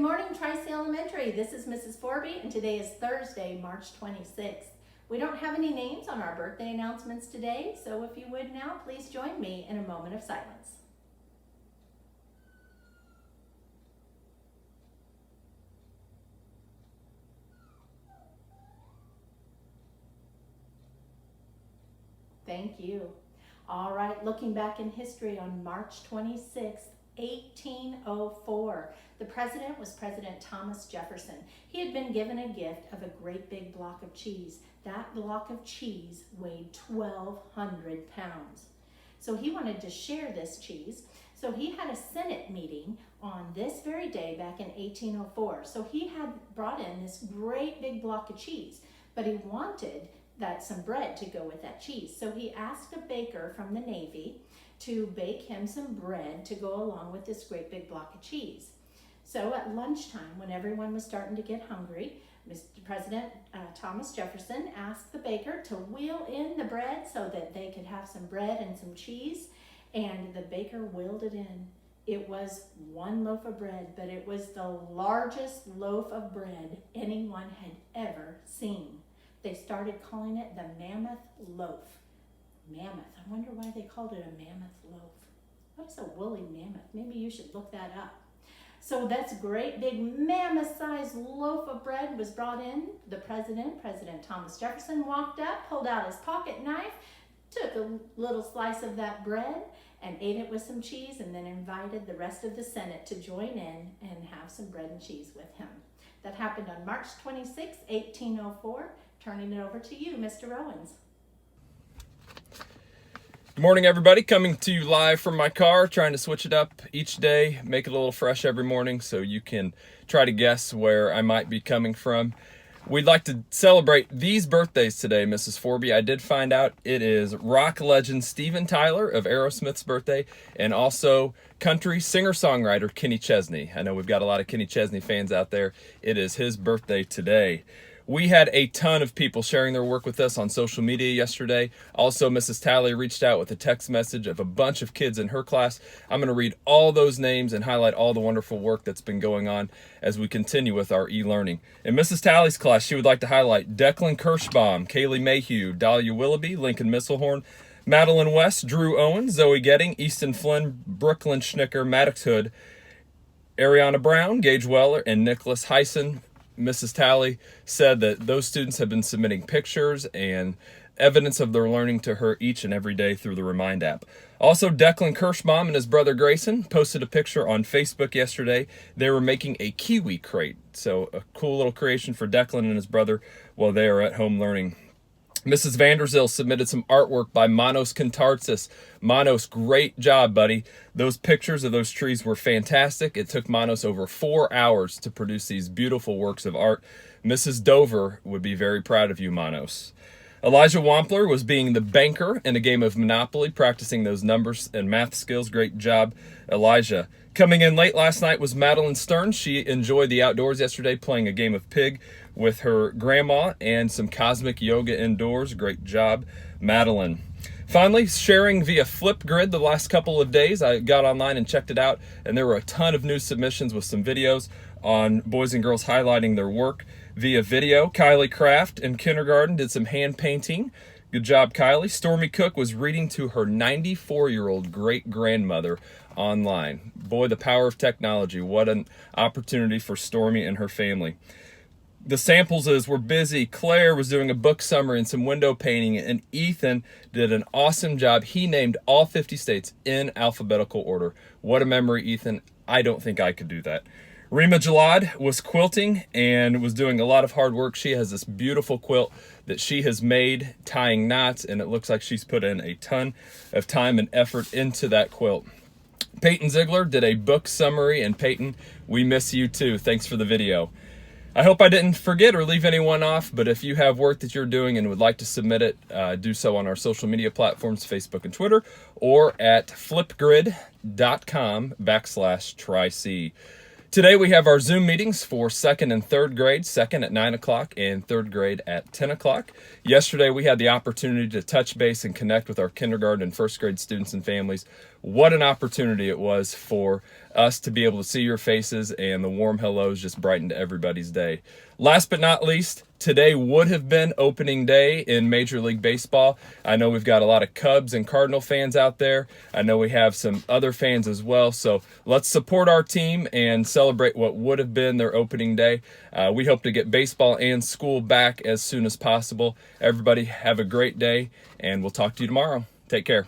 morning, Tri-C Elementary. This is Mrs. Forby, and today is Thursday, March 26th. We don't have any names on our birthday announcements today, so if you would now, please join me in a moment of silence. Thank you. All right, looking back in history on March 26th, 1804. The president was President Thomas Jefferson. He had been given a gift of a great big block of cheese. That block of cheese weighed 1,200 pounds. So he wanted to share this cheese. So he had a Senate meeting on this very day back in 1804. So he had brought in this great big block of cheese, but he wanted some bread to go with that cheese. So he asked a baker from the Navy to bake him some bread to go along with this great big block of cheese. So at lunchtime, when everyone was starting to get hungry, Mr. President Thomas Jefferson asked the baker to wheel in the bread so that they could have some bread and some cheese, and the baker wheeled it in. It was one loaf of bread, but it was the largest loaf of bread anyone had ever seen. They started calling it the Mammoth Loaf. Mammoth. I wonder why they called it a mammoth loaf. What is a woolly mammoth? Maybe you should look that up. So that's great big mammoth-sized loaf of bread was brought in. The President Thomas Jefferson, walked up, pulled out his pocket knife, took a little slice of that bread and ate it with some cheese, and then invited the rest of the Senate to join in and have some bread and cheese with him. That happened on March 26, 1804. Turning it over to you, Mr. Owens. Good morning, everybody. Coming to you live from my car, trying to switch it up each day, make it a little fresh every morning so you can try to guess where I might be coming from. We'd like to celebrate these birthdays today, Mrs. Forby. I did find out it is rock legend Steven Tyler of Aerosmith's birthday, and also country singer-songwriter Kenny Chesney. I know we've got a lot of Kenny Chesney fans out there. It is his birthday today. We had a ton of people sharing their work with us on social media yesterday. Also, Mrs. Talley reached out with a text message of a bunch of kids in her class. I'm going to read all those names and highlight all the wonderful work that's been going on as we continue with our e-learning. In Mrs. Talley's class, she would like to highlight Declan Kirschbaum, Kaylee Mayhew, Dahlia Willoughby, Lincoln Misselhorn, Madeline West, Drew Owens, Zoe Getting, Easton Flynn, Brooklyn Schnicker, Maddox Hood, Ariana Brown, Gage Weller, and Nicholas Heisen. Mrs. Talley said that those students have been submitting pictures and evidence of their learning to her each and every day through the Remind app. Also, Declan Kirschbaum and his brother Grayson posted a picture on Facebook yesterday. They were making a kiwi crate, so a cool little creation for Declan and his brother while they are at home learning. Mrs. Vanderzil submitted some artwork by Manos Kantartsis. Manos, great job, buddy. Those pictures of those trees were fantastic. It took Manos over 4 hours to produce these beautiful works of art. Mrs. Dover would be very proud of you, Manos. Elijah Wampler was being the banker in a game of Monopoly, practicing those numbers and math skills. Great job, Elijah. Coming in late last night was Madeline Stern. She enjoyed the outdoors yesterday, playing a game of Pig with her grandma and some cosmic yoga indoors. Great job, Madeline. Finally, sharing via Flipgrid the last couple of days, I got online and checked it out, and there were a ton of new submissions with some videos on boys and girls highlighting their work via video. Kylie Kraft in kindergarten did some hand painting. Good job, Kylie. Stormy Cook was reading to her 94-year-old great-grandmother online. Boy, the power of technology. What an opportunity for Stormy and her family. The samples were busy. Claire was doing a book summary and some window painting, and Ethan did an awesome job. He named all 50 states in alphabetical order. What a memory, Ethan. I don't think I could do that. Rima Jalad was quilting and was doing a lot of hard work. She has this beautiful quilt that she has made, tying knots, and it looks like she's put in a ton of time and effort into that quilt. Peyton Ziegler did a book summary, and Peyton, we miss you too. Thanks for the video. I hope I didn't forget or leave anyone off, but if you have work that you're doing and would like to submit it, do so on our social media platforms, Facebook and Twitter, or at flipgrid.com/Tri-C. Today we have our Zoom meetings for 2nd and 3rd grade, 2nd at 9 o'clock and 3rd grade at 10 o'clock. Yesterday we had the opportunity to touch base and connect with our kindergarten and 1st grade students and families what an opportunity it was for us to be able to see your faces, and the warm hellos just brightened everybody's day. Last but not least, today would have been opening day in Major League Baseball. I know we've got a lot of Cubs and Cardinal fans out there. I know we have some other fans as well. So let's support our team and celebrate what would have been their opening day. We hope to get baseball and school back as soon as possible. Everybody have a great day, and we'll talk to you tomorrow. Take care.